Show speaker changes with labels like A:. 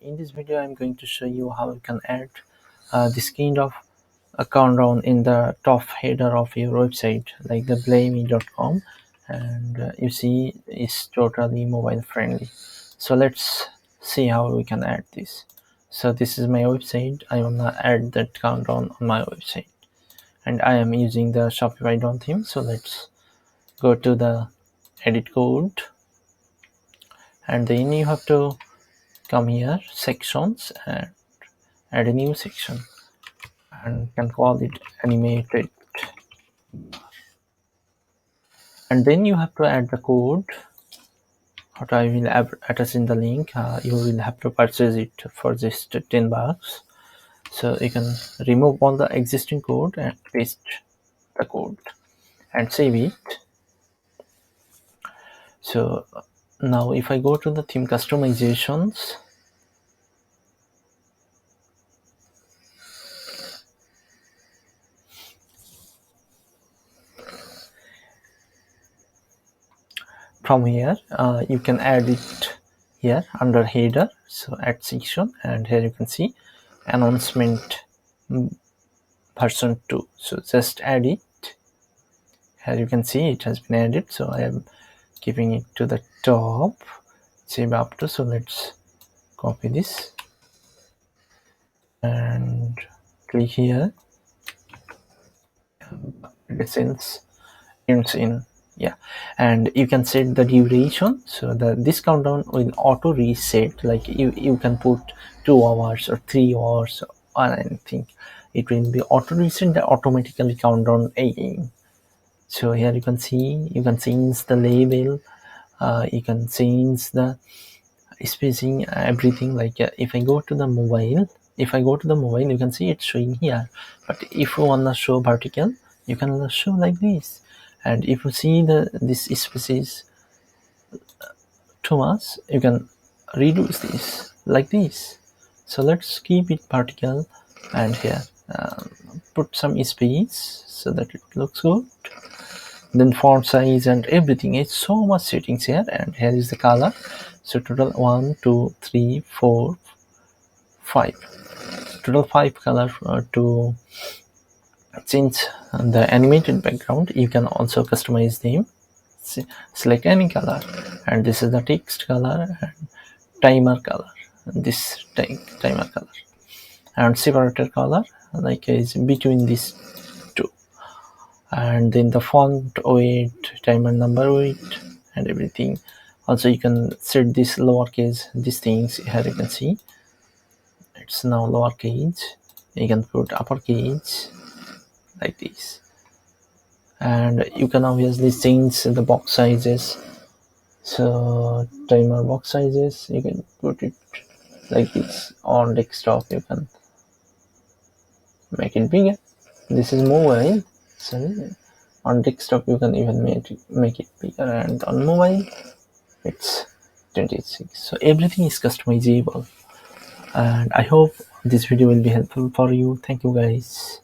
A: In this video, I'm going to show you how you can add this kind of a countdown in the top header of your website, like the blamey.com, and you see it's totally mobile friendly. So let's see how we can add this. So this is my website. I want to add that countdown on my website, and I am using the Shopify DOM theme. So let's go to the edit code, and then you have to come here, sections, and add a new section, and can call it animated. And then you have to add the code, what I will attach in the link. You will have to purchase it for just $10. So you can remove all the existing code and paste the code and save it. So now if I go to the theme customizations, from here you can add it here under header. So add section, and here you can see announcement version 2. So just add it. Here you can see it has been added, so I am keeping it to the top, save up to. So let's copy this and click here, ends in, yeah. And you can set the duration, so this countdown will auto reset. Like you can put 2 hours or 3 hours or anything, it will be auto reset, the automatically countdown again. So here you can see, you can change the label, you can change the spacing, everything. Like if I go to the mobile, you can see it's showing here. But if you want to show vertical, you can show like this. And if you see this space too much, you can reduce this like this. So let's keep it vertical, and here put some space so that it looks good. Then font size and everything, it's so much settings here. And here is the color. So total 1 2 3 4 5, total 5 color to change the animated background. You can also customize them. Select any color, and this is the text color and timer color, this timer color, and separator color, like is between these two. And then the font weight, timer number weight, and everything. Also you can set this lowercase, these things here you can see it's now lowercase. You can put uppercase like this, and you can obviously change the box sizes. So timer box sizes, you can put it like this. On desktop you can make it bigger. This is mobile, so on desktop you can even make it bigger, and on mobile it's 26. So everything is customizable, and I hope this video will be helpful for you. Thank you guys.